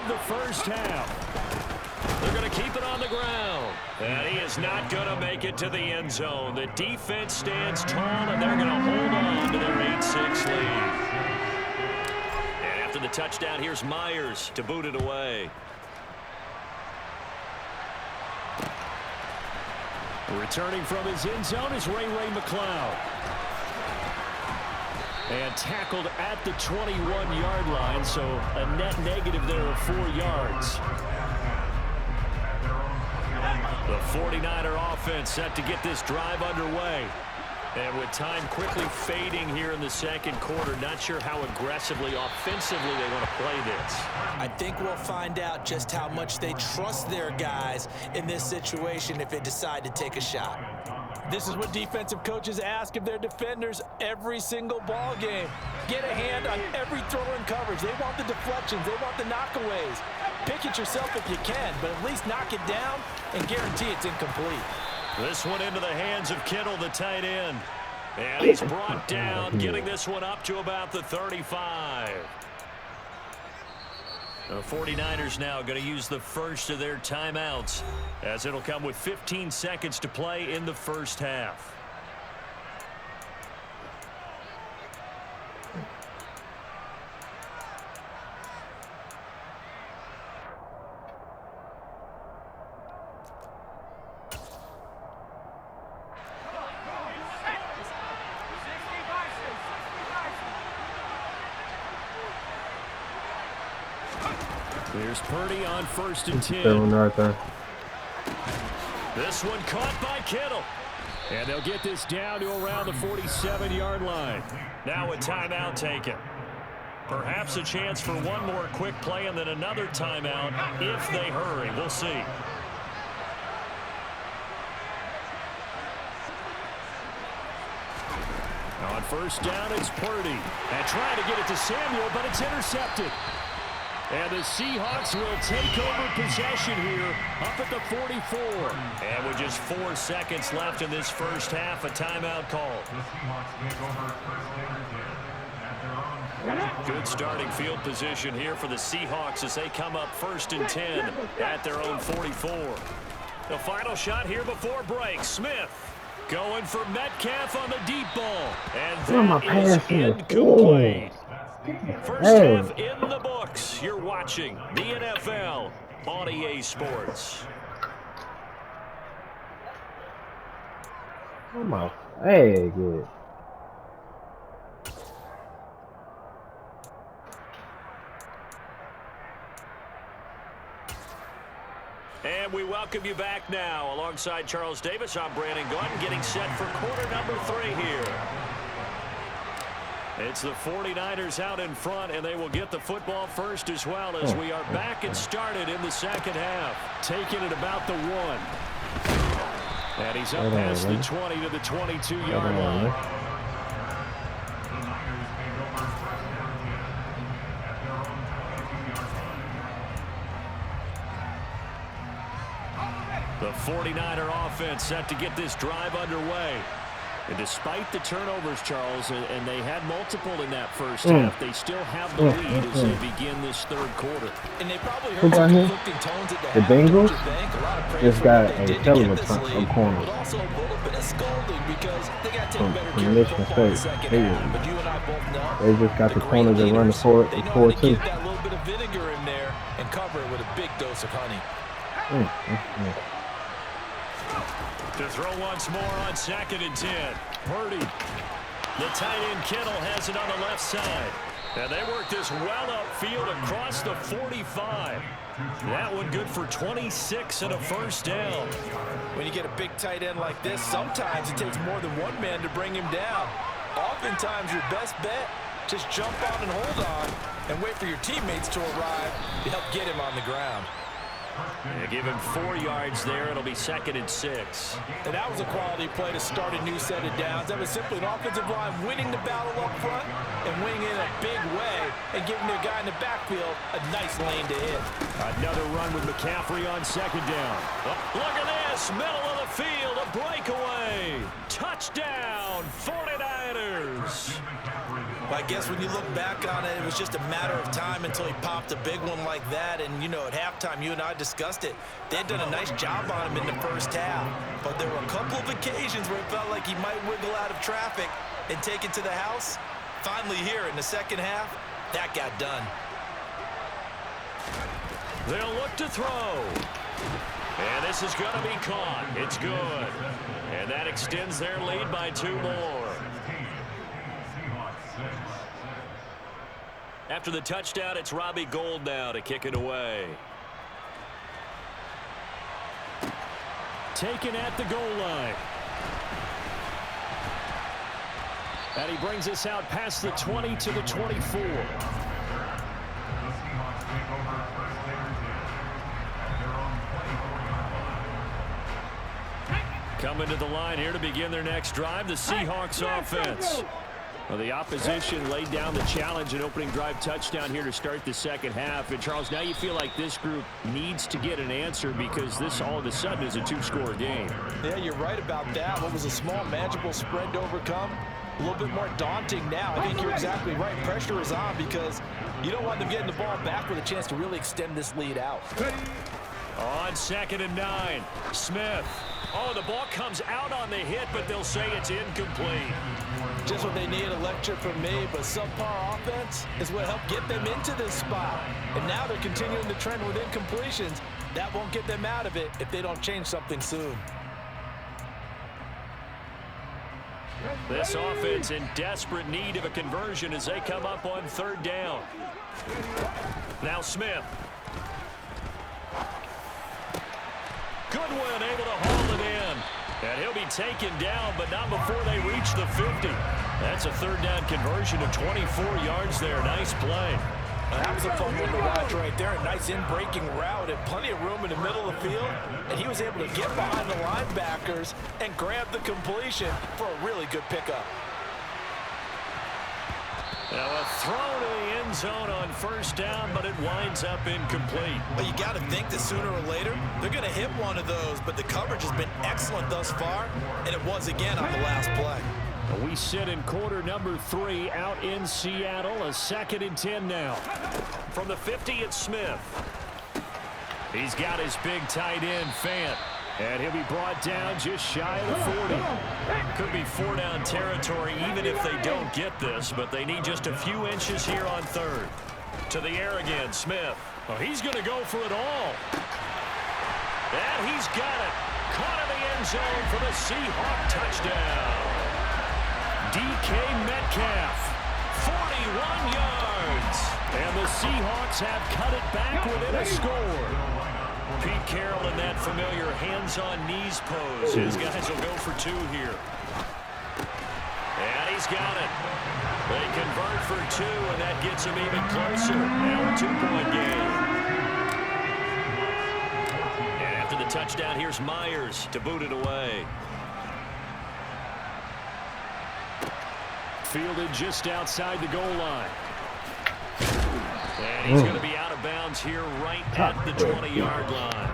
the first half. They're going to keep it on the ground. And he is not going to make it to the end zone. The defense stands tall, and they're going to hold on to their 8-6 lead. And after the touchdown, here's Myers to boot it away. Returning from his end zone is Ray McCloud. And tackled at the 21-yard line, so a net negative there of 4 yards. The 49er offense set to get this drive underway. And with time quickly fading here in the second quarter, not sure how aggressively, offensively they want to play this. I think we'll find out just how much they trust their guys in this situation if they decide to take a shot. This is what defensive coaches ask of their defenders every single ball game. Get a hand on every throw in coverage. They want the deflections. They want the knockaways. Pick it yourself if you can, but at least knock it down and guarantee it's incomplete. This one into the hands of Kittle, the tight end. And he's brought down, getting this one up to about the 35. The 49ers now going to use the first of their timeouts, as it'll come with 15 seconds to play in the first half. Here's Purdy on 1st and 10. Right there. This one caught by Kittle. And they'll get this down to around the 47-yard line. Now a timeout taken. Perhaps a chance for one more quick play and then another timeout if they hurry. We'll see. On 1st down, it's Purdy. And trying to get it to Samuel, but it's intercepted. And the Seahawks will take over possession here up at the 44. And with just 4 seconds left in this first half, a timeout call. Good starting field position here for the Seahawks as they come up 1st and 10 at their own 44. The final shot here before break. Smith going for Metcalf on the deep ball. And that is incomplete. First half in the books. You're watching the NFL on EA Sports. Come on. Hey, good. And we welcome you back now. Alongside Charles Davis, I'm Brandon Gunn, getting set for quarter number 3 here. It's the 49ers out in front, and they will get the football first as well as we are back and started in the second half. Taking it about the 1. And he's up past the 20 to the 22-yard line. The 49er offense set to get this drive underway. And despite the turnovers, Charles, and they had multiple in that first half, they still have the lead as they begin this third quarter. And they probably heard some conflicting tones at the Bengals just got a hell of a corner. But also a little bit of scolding because they got to take better care of the football in the second half. But you and I both know they just got the corner that run the 4-2. They know how to get that little bit of vinegar in there and cover it with a big dose of honey. To throw once more on 2nd and 10. Purdy. The tight end Kittle has it on the left side. And they work this well upfield across the 45. That one good for 26 and a first down. When you get a big tight end like this, sometimes it takes more than one man to bring him down. Oftentimes your best bet, just jump on and hold on and wait for your teammates to arrive to help get him on the ground. Yeah, give him 4 yards there. It'll be 2nd and 6. And that was a quality play to start a new set of downs. That was simply an offensive line winning the battle up front and winning in a big way and giving their guy in the backfield a nice lane to hit. Another run with McCaffrey on 2nd down. Oh, look at this. Middle of the field. A breakaway. Touchdown, 49ers. Well, I guess when you look back on it, it was just a matter of time until he popped a big one like that. And, you know, at halftime, you and I discussed it. They had done a nice job on him in the first half. But there were a couple of occasions where it felt like he might wiggle out of traffic and take it to the house. Finally here in the second half, that got done. They'll look to throw. And this is going to be caught. It's good. And that extends their lead by 2 more. After the touchdown, it's Robbie Gould now to kick it away. Taken at the goal line. And he brings us out past the 20 to the 24. Coming to the line here to begin their next drive, the Seahawks offense. Well, the opposition laid down the challenge and opening drive touchdown here to start the second half. And, Charles, now you feel like this group needs to get an answer because this all of a sudden is a 2-score game. Yeah, you're right about that. What was a small, manageable spread to overcome? A little bit more daunting now. I think you're exactly right. Pressure is on because you don't want them getting the ball back with a chance to really extend this lead out. On 2nd and 9, Smith. Oh, the ball comes out on the hit, but they'll say it's incomplete. Just what they need, a lecture from me, but subpar offense is what helped get them into this spot. And now they're continuing the trend with incompletions. That won't get them out of it if they don't change something soon. This offense in desperate need of a conversion as they come up on 3rd down. Now Smith. Goodwin able to haul it in. And he'll be taken down, but not before they reach the 50. That's a 3rd down conversion of 24 yards there. Nice play. That was a fun one to watch right there. A nice in-breaking route and plenty of room in the middle of the field. And he was able to get behind the linebackers and grab the completion for a really good pickup. Now a throw to the end zone on 1st down, but it winds up incomplete. But you got to think that sooner or later, they're going to hit one of those. But the coverage has been excellent thus far, and it was again on the last play. We sit in quarter number 3 out in Seattle. A 2nd and 10 now. From the 50, it's Smith. He's got his big tight end, Fant. And he'll be brought down just shy of the 40. Could be 4-down territory even if they don't get this, but they need just a few inches here on 3rd. To the air again, Smith. Oh, he's going to go for it all. And he's got it. Caught in the end zone for the Seahawk touchdown. DK Metcalf, 41 yards. And the Seahawks have cut it back within a score. Pete Carroll in that familiar hands-on-knees pose. His guys will go for 2 here. And he's got it. They convert for 2, and that gets him even closer. Now a 2-point game. And after the touchdown, here's Myers to boot it away. Fielded just outside the goal line. And he's going to be out of bounds here right at the 20-yard line.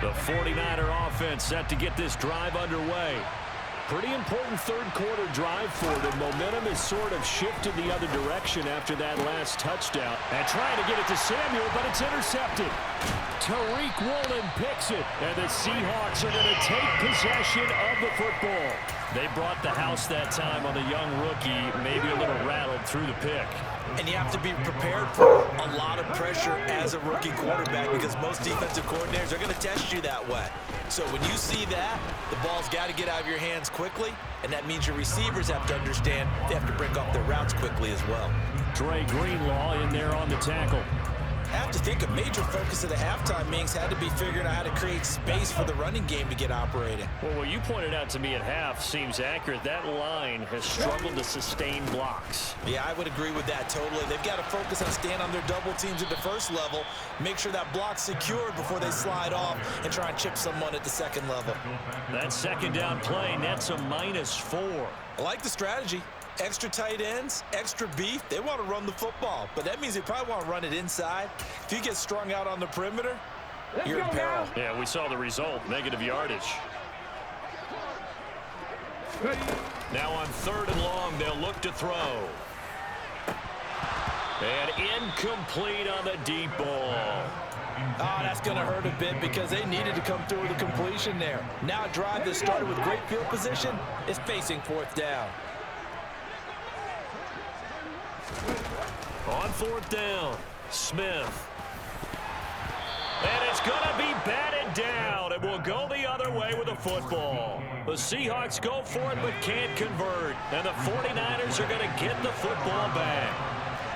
The 49er offense set to get this drive underway. Pretty important 3rd quarter drive for them. Momentum has sort of shifted the other direction after that last touchdown. And trying to get it to Samuel, but it's intercepted. Tariq Woolen picks it, and the Seahawks are going to take possession of the football. They brought the house that time on the young rookie, maybe a little rattled through the pick. And you have to be prepared for a lot of pressure as a rookie quarterback because most defensive coordinators are going to test you that way. So when you see that, the ball's got to get out of your hands quickly, and that means your receivers have to understand they have to break off their routes quickly as well. Dre Greenlaw in there on the tackle. I have to think a major focus of the halftime meetings had to be figuring out how to create space for the running game to get operating. Well, what you pointed out to me at half seems accurate. That line has struggled to sustain blocks. Yeah, I would agree with that totally. They've got to focus on staying on their double teams at the 1st level, make sure that block's secured before they slide off and try and chip someone at the 2nd level. That 2nd down play nets a -4. I like the strategy. Extra tight ends, extra beef. They want to run the football, but that means they probably want to run it inside. If you get strung out on the perimeter, you're in peril. Yeah, we saw the result, negative yardage. Now on 3rd and long, they'll look to throw. And incomplete on the deep ball. Oh, that's going to hurt a bit because they needed to come through with a completion there. Now a drive that started with great field position is facing 4th down. On 4th down, Smith. And it's going to be batted down. It will go the other way with the football. The Seahawks go for it but can't convert. And the 49ers are going to get the football back.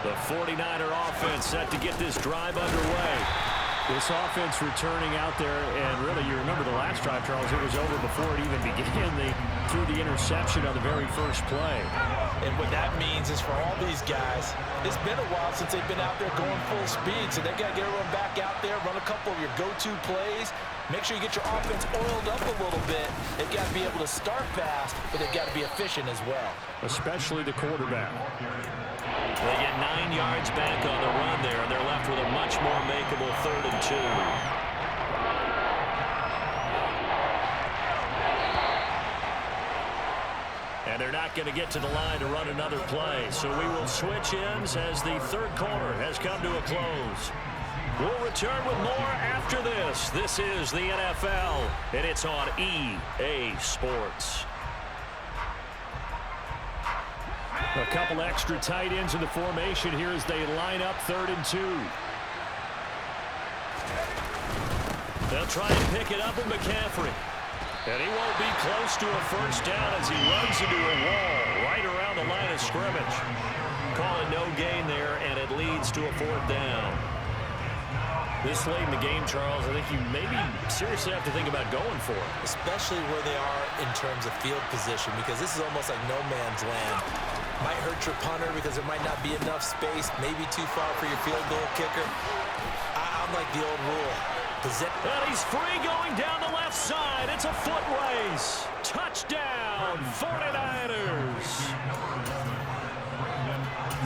The 49er offense set to get this drive underway. This offense returning out there, and really, you remember the last drive, Charles, it was over before it even began. They threw the interception on the very first play. And what that means is for all these guys, it's been a while since they've been out there going full speed, so they've got to get everyone back out there, run a couple of your go-to plays, make sure you get your offense oiled up a little bit. They've got to be able to start fast, but they've got to be efficient as well. Especially the quarterback. They get 9 yards back on the run there, and they're left with a much more makeable 3rd and 2. And they're not going to get to the line to run another play. So we will switch ends as the 3rd quarter has come to a close. We'll return with more after this. This is the NFL, and it's on EA Sports. A couple extra tight ends in the formation here as they line up 3rd and 2. They'll try and pick it up with McCaffrey. And he won't be close to a 1st down as he runs into a wall right around the line of scrimmage. Call it no gain there, and it leads to a 4th down. This late in the game, Charles, I think you maybe seriously have to think about going for it. Especially where they are in terms of field position, because this is almost like no man's land. Might hurt your punter because there might not be enough space, maybe too far for your field goal kicker. I'm like the old rule. And he's free going down the left side. It's a foot race. Touchdown, 49ers.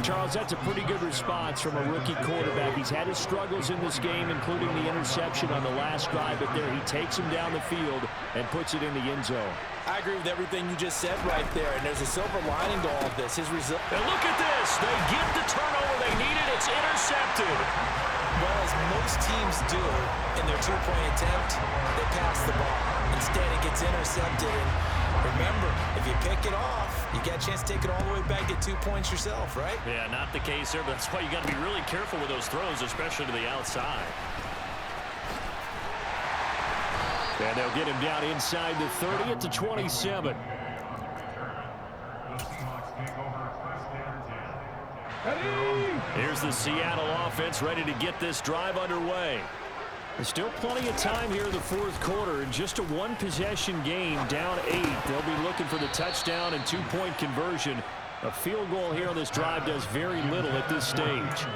Charles, that's a pretty good response from a rookie quarterback. He's had his struggles in this game, including the interception on the last drive, but there he takes him down the field and puts it in the end zone. I agree with everything you just said right there, and there's a silver lining to all of this. His result. And look at this. They get the turnover they needed. It's intercepted. Well, as most teams do in their 2-point attempt, they pass the ball. Instead, it gets intercepted. And remember, if you pick it off, you got a chance to take it all the way back, get 2 points yourself, right? Yeah, not the case there, but that's why you got to be really careful with those throws, especially to the outside. And they'll get him down inside the 30 at the 27. Here's the Seattle offense ready to get this drive underway. There's still plenty of time here in the 4th quarter. In just a 1-possession game, down 8. They'll be looking for the touchdown and 2-point conversion. A field goal here on this drive does very little at this stage.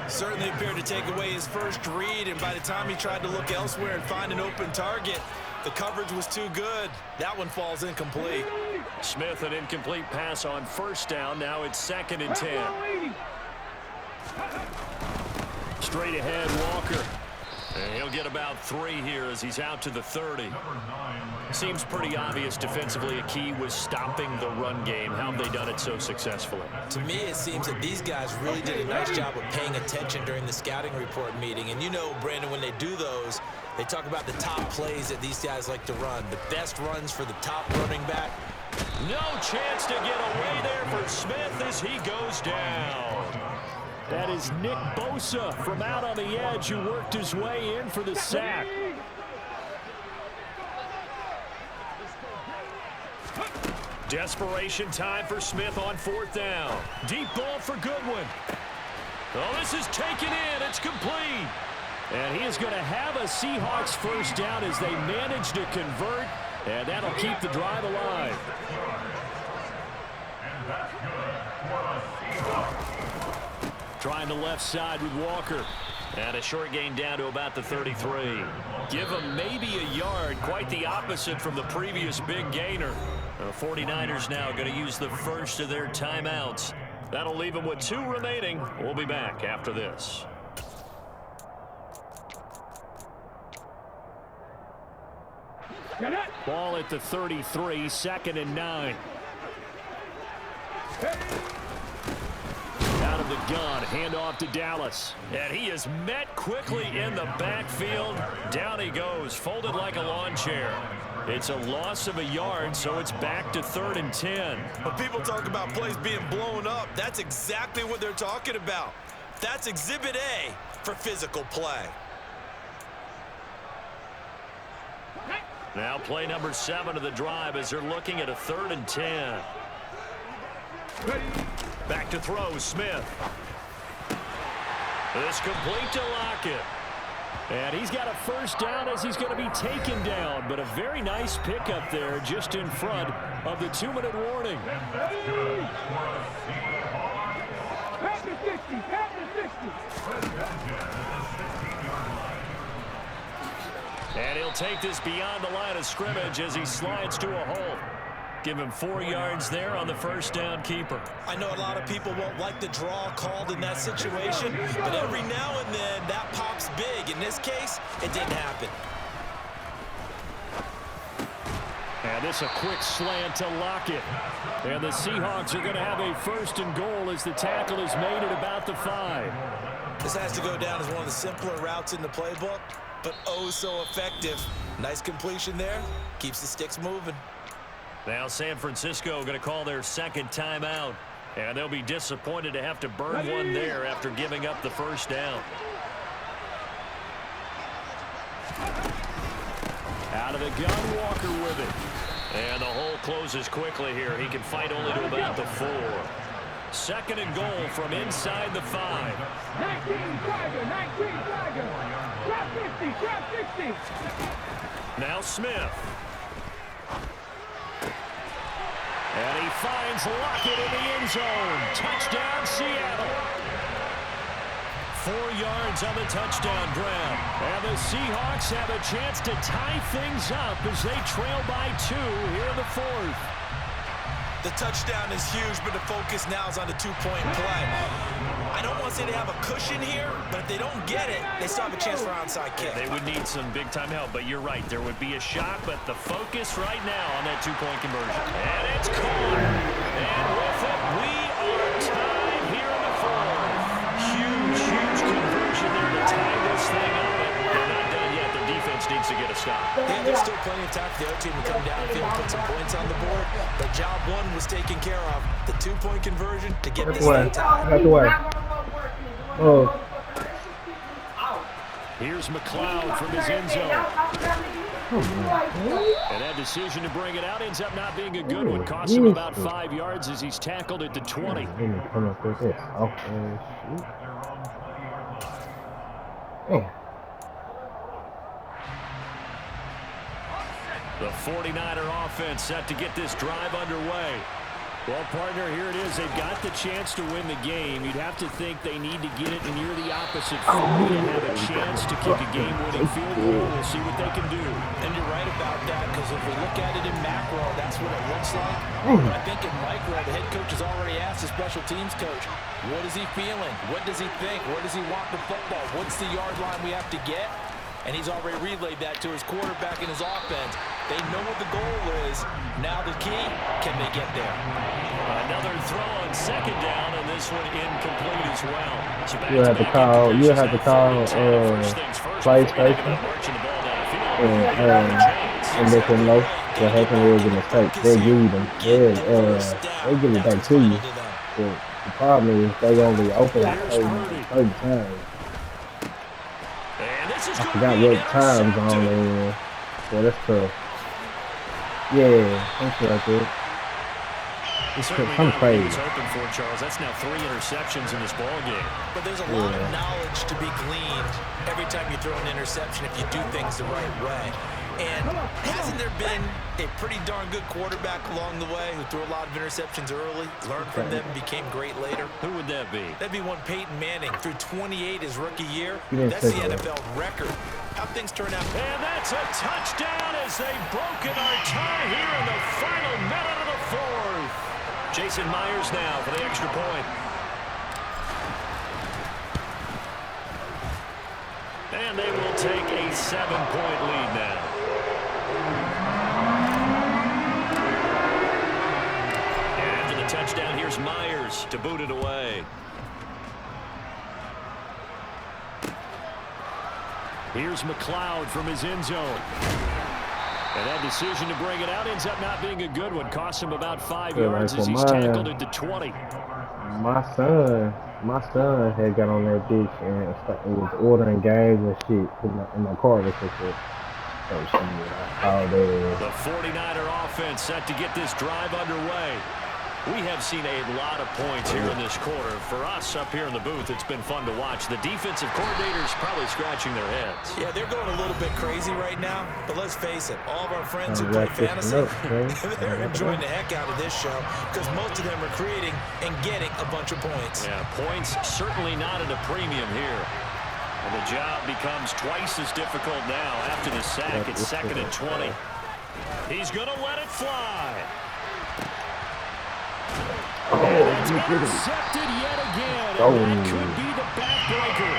Certainly appeared to take away his first read, and by the time he tried to look elsewhere and find an open target, the coverage was too good. That one falls incomplete. Smith, an incomplete pass on 1st down. Now it's 2nd and 10. Straight ahead, Walker. And he'll get about 3 here as he's out to the 30. Seems pretty obvious defensively a key was stopping the run game. How have they done it so successfully? To me, it seems that these guys really did a nice job of paying attention during the scouting report meeting. And you know, Brandon, when they do those, they talk about the top plays that these guys like to run. The best runs for the top running back. No chance to get away there for Smith as he goes down. That is Nick Bosa from out on the edge who worked his way in for the sack. Desperation time for Smith on 4th down. Deep ball for Goodwin. Oh, this is taken in. It's complete. And he is going to have a Seahawks 1st down as they manage to convert, and that'll keep the drive alive. Trying the left side with Walker. And a short gain down to about the 33. Give him maybe a yard. Quite the opposite from the previous big gainer. The 49ers now going to use the first of their timeouts. That'll leave them with 2 remaining. We'll be back after this. Ball at the 33, 2nd and 9. Out of the gun, handoff to Dallas. And he is met quickly in the backfield. Down he goes, folded like a lawn chair. It's a loss of a yard, so it's back to 3rd and 10. When people talk about plays being blown up, that's exactly what they're talking about. That's Exhibit A for physical play. Now play number 7 of the drive as they're looking at a 3rd and 10. Back to throw, Smith. This complete to Lockett. And he's got a first down as he's going to be taken down. But a very nice pickup there just in front of the 2-minute warning. And he'll take this beyond the line of scrimmage as he slides to a hole. Give him 4 yards there on the first down keeper. I know a lot of people won't like the draw called in that situation, but every now and then that pops big. In this case, it didn't happen. And this a quick slant to Lockett. And the Seahawks are going to have a 1st and goal as the tackle is made at about the 5. This has to go down as one of the simpler routes in the playbook, but oh so effective. Nice completion there. Keeps the sticks moving. Now San Francisco going to call their 2nd timeout. And they'll be disappointed to have to burn one there after giving up the first down. Out of the gun, Walker with it. And the hole closes quickly here. He can fight only to about the 4. 2nd and goal from inside the 5. 19 Tiger, 19 Tiger. Drop 50, drop 50. Now Smith. And he finds Lockett in the end zone. Touchdown, Seattle. 4 yards on the touchdown grab. And the Seahawks have a chance to tie things up as they trail by 2 here in the 4th. The touchdown is huge, but the focus now is on the 2-point play. I don't want to say they have a cushion here, but if they don't get it, they still have a chance for onside kick. They would need some big-time help, but you're right. There would be a shot, but the focus right now on that 2-point conversion. And it's caught. And with it, we are tied here in the 4th. Huge conversion there to tie this thing up. They're not done yet. Their defense needs to get a stop. Yeah, there's still plenty of time for the other team to come downfield and put some points on the board, but job 1 was taken care of. The 2-point conversion to get this thing tied. Out the way. Oh. Here's McLeod from his end zone. And that decision to bring it out ends up not being a good one. Costs him about 5 yards as he's tackled at the 20. The 49er offense set to get this drive underway. Well, partner, here it is. They've got the chance to win the game. You'd have to think they need to get it near the opposite 40 to have a chance to kick a game-winning field goal. We'll see what they can do. And you're right about that, because if we look at it in macro, that's what it looks like. But I think in micro, the head coach has already asked the special teams coach, what is he feeling? What does he think? Where does he want the football? What's the yard line we have to get? And he's already relayed that to his quarterback and his offense. They know what the goal is. Now the key, can they get there? Another throw on 2nd down, and this one incomplete as well. So You have to call PlayStation and let them know what happened was a mistake. They give you them. They give it back to you. But the problem is they only open 30 times. I forgot what times on there. Yeah, that's tough. Yeah, something like that. I'm crazy. It's open for Charles. That's now 3 interceptions in this ball game. But there's a lot of knowledge to be gleaned every time you throw an interception if you do things the right way. And hasn't there been a pretty darn good quarterback along the way who threw a lot of interceptions early, learned from them, and became great later? Who would that be? That'd be one Peyton Manning. Threw 28 his rookie year. That's the NFL record. How things turn out. And that's a touchdown as they've broken our tie here in the final minute of the 4th. Jason Myers now for the extra point. And they will take a 7-point lead now. Here's Myers to boot it away. Here's McLeod from his end zone. And that decision to bring it out ends up not being a good one. Cost him about 5 yards as he's tackled at the 20. My son had got on that bitch and was ordering games and shit in my car. So the 49er offense set to get this drive underway. We have seen a lot of points here in this quarter. For us up here in the booth, it's been fun to watch. The defensive coordinators probably scratching their heads. Yeah, they're going a little bit crazy right now. But let's face it, all of our friends who play fantasy, they're enjoying the heck out of this show because most of them are creating and getting a bunch of points. Yeah, points certainly not at a premium here. And the job becomes twice as difficult now after the sack. It's 2nd and 20. He's going to let it fly. It's intercepted yet again, and that could be the backbreaker.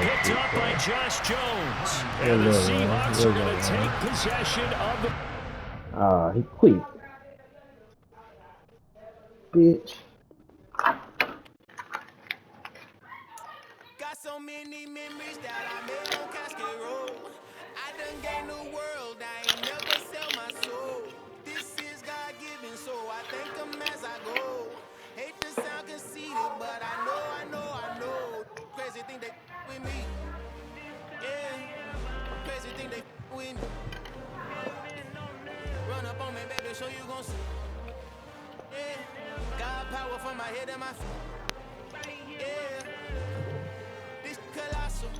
Picked up by Josh Jones. And the Seahawks are going to take possession of the... he quit. Bitch. Got so many memories that I made on Cascade Road. I done gained the world, I ain't never sell my soul. This is God-given, so I thank him as I go. Hate to sound conceited, but I know. Crazy thing they with me. Yeah, crazy thing they with me. Run up on me, baby, show you gon' see. Yeah, God power from my head and my feet. Yeah, this colossal.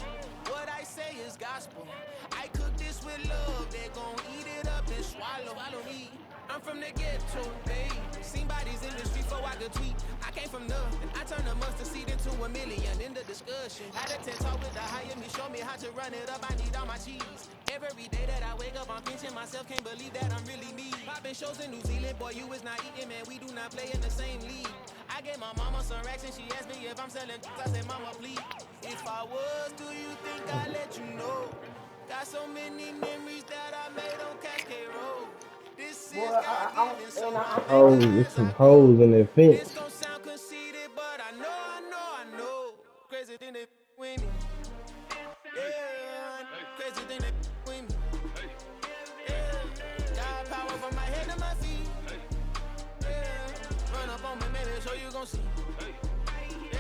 What I say is gospel. I cook this with love, they gon' eat it up and swallow me. I'm from the ghetto, babe. Seen bodies in the street before I could tweet. I came from nothing. I turned a mustard seed into a million in the discussion. Had a 10 talk with the higher me, show me how to run it up. I need all my cheese. Every day that I wake up, I'm pinching myself. Can't believe that I'm really me. Popping shows in New Zealand, boy, you is not eating, man. We do not play in the same league. I gave my mama some racks and she asked me if I'm selling. I said, mama, please. If I was, do you think I'd let you know? Got so many memories that I made on Cascade Road. This is God-given, so Oh, there's some holes in their fence. it's gon' sound conceited, but I know. Crazy thing they with me. Yeah, crazy thing they with me. Yeah, got power from my head to my feet. Yeah, run up on me, maybe so you gon' see. Yeah.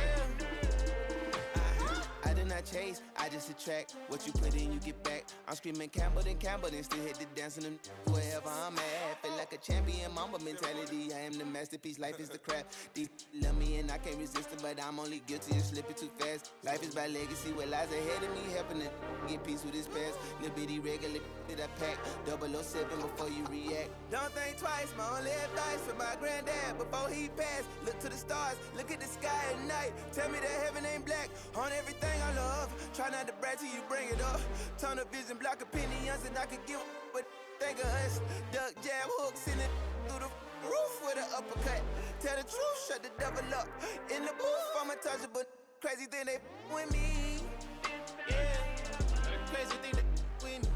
I did not chase, I just attract. What you put in, you get back. I'm screaming Campbell, then still hit the dance and them wherever I'm at. Feel like a champion, mamba mentality. I am the masterpiece, life is the crap. These love me and I can't resist it, but I'm only guilty of slipping too fast. Life is by legacy, what lies ahead of me, helping it get peace with his past. Little bitty regular that I pack, 007 before you react. Don't think twice, my only advice for my granddad before he passed. Look to the stars, look at the sky at night. Tell me that heaven ain't black on everything I love. Try not to brag till you bring it up. Tunnel vision, block opinions, and I could give but think of us. Duck jab hooks in it through the roof with an uppercut. Tell the truth, shut the devil up. In the booth, I'm untouchable. Crazy thing they with me. Yeah, crazy thing they with me.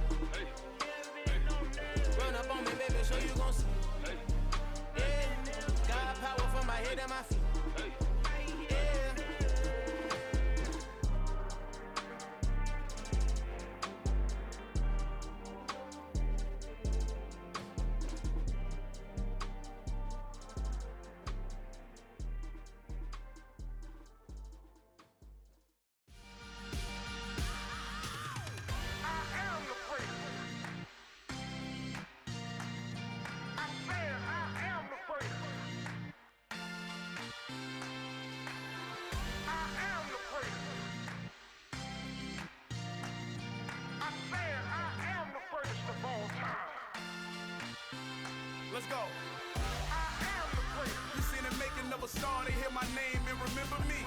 Run up on me, baby, show you gon' see. Yeah, got power from my head and my feet. Let's go. You seen the making of a star, they hear my name and remember me.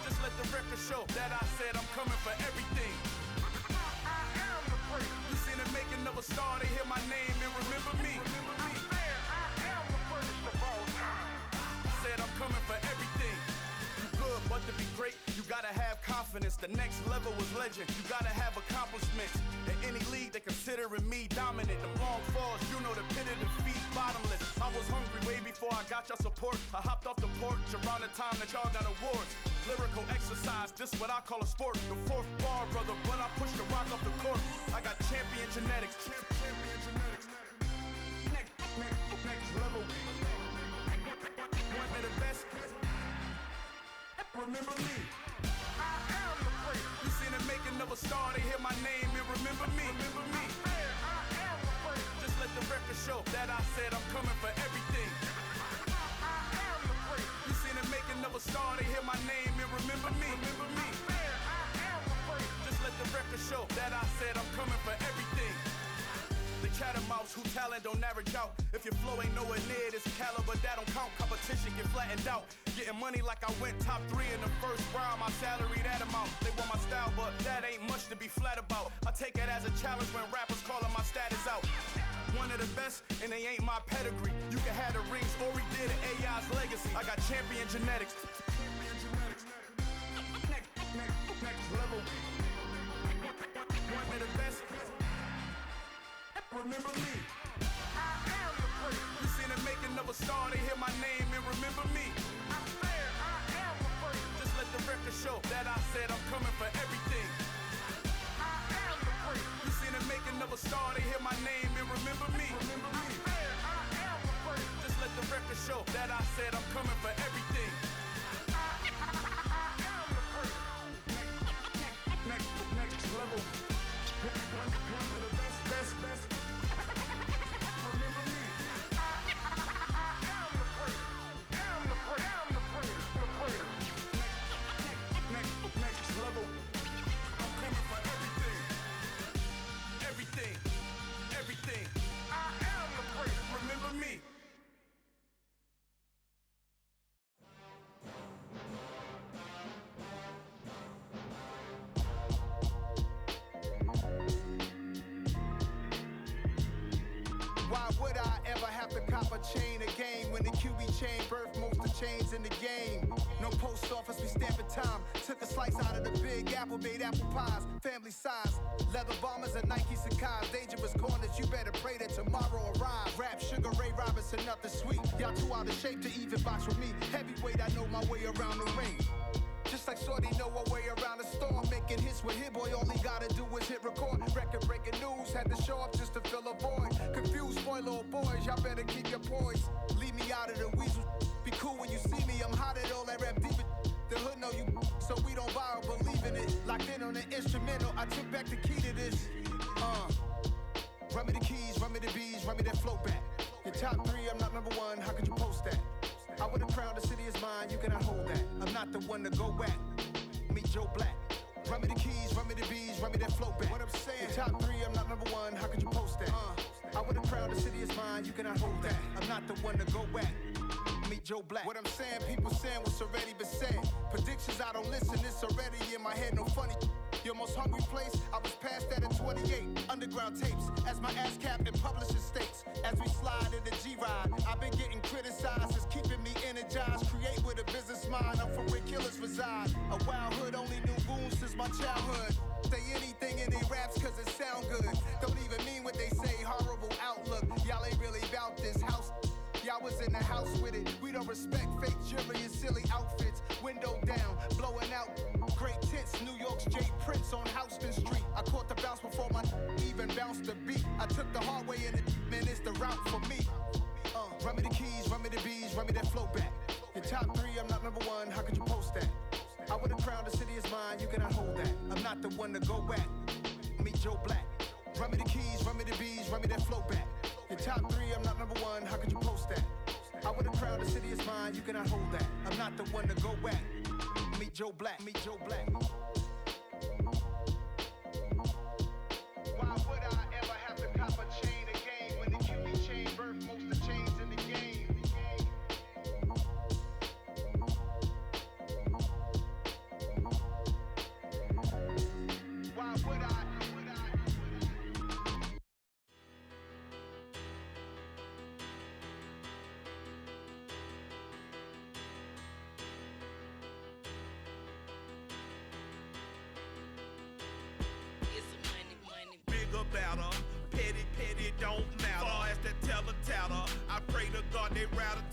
Just let the record show that I said I'm coming for everything. You seen the making of a star, they hear my name and remember me. Said I'm coming for everything. You good, but to be great, you gotta have confidence. confidence. The next level was legend. You gotta have accomplishments. In any league, they considering me dominant. The long falls, you know the pit of defeat, bottomless. I was hungry way before I got your support. I hopped off the porch around the time that y'all got awards. Lyrical exercise, this what I call a sport. The fourth bar, brother, but I push the rock off the court. I got champion genetics. Champion genetics. Next level. One of the best. Remember me. I am the great. You seen the making of a star, they hear my name and remember me. Remember me. I am the great. Just let the record show that I said I'm coming for everything. I am the great. You seen the making of a star, they hear my name and remember me. Remember me. I am the great. Just let the record show that I said I'm coming for everything. The chattermouths who talent don't average out. If your flow ain't nowhere near this caliber, that don't count. Competition get flattened out. Getting money like I went top 3 in the first round. My salary that amount. They want my style, but that ain't much to be flat about. I take it as a challenge when rappers calling my status out. One of the best, and they ain't my pedigree. You can have the rings, or we did it, AI's legacy. I got champion genetics. Next level. One of the best. Remember me. I am the great. You seen the making of a star, they hear my name and remember me. I said I am the great. Just let the record show that I said I'm coming for everything. I am the great. You seen the making of a star, they hear my name and remember me. Remember me. I said I am the great. Just let the record show that I said I'm coming for everything. I am the great. Next level. One of the best. Next level. I'm coming for everything. I am the great. Remember me. Why would I ever have to cop a chain a game when the QB chain birthed most of chains in the game? No post office, we stamping time. Took a slice out of the big apple, made apple pies, family size. Leather bombers and Nike Sacai's. Dangerous corners, you better pray that tomorrow arrives. Rap, Sugar Ray Robinson, nothing sweet. Y'all too out of shape to even box with me. Heavyweight, I know my way around the ring. Just like Shorty know her way around the storm. Making hits with Hit Boy, all he gotta do is hit record. Record breaking news, had to show up just to fill a void. Confused boy, little boys, y'all better keep your poise. Leave me out of the weasel. Be cool when you see me, I'm hot at all that rap deep. The hood know you, so we don't borrow, believe in it. Locked in on the instrumental, I took back the key to this. Run me the keys, run me the bees, run me that flow back. Your top 3, I'm not number 1, how could you post that? I would've crowned the city is mine, you cannot hold that. I'm not the one to go back. Meet Joe Black. Run me the keys, run me the bees, run me that flow back. What I'm saying, your top 3, I'm not number 1, how could you post that? I would've crowned the city is mine, you cannot hold that. I'm not the one to go back. Meet Joe Black. What I'm saying, people saying what's already been said. Predictions, I don't listen, it's already in my head, no funny. Your most hungry place, I was past that at 28. Underground tapes, as my ass cap in publishing states. As we slide in the G-Ride, I've been getting criticized, it's keeping me energized. Create with a business mind, I'm from where killers reside. A wild hood, only knew goons since my childhood. Say anything in their raps cause it sound good. Don't even mean what they say, horrible outlook. Y'all ain't really about this house. Y'all was in the house with it. We don't respect fake jewelry and silly outfits. Window down, blowing out. Great tits, New York's J. Prince on Houston Street. I caught the bounce before my even bounced the beat. I took the hard way in it, man, it's the route for me. Run me the keys, run me the bees, run me that flow back. Your top 3, I'm not number 1, how could you post that? I would've crowned the city is mine, you cannot hold that. I'm not the one to go back. Meet Joe Black. Run me the keys, run me the bees, run me that flow back. Your top 3, I'm not number 1, how could you post that? I would've crowned the city is mine, you cannot hold that. I'm not the one to go back. Meet Joe Black, meet Joe Black. Why would I ever have to cop a chain a game when the QB chain birthed most of chains in the game? Why would I? they rather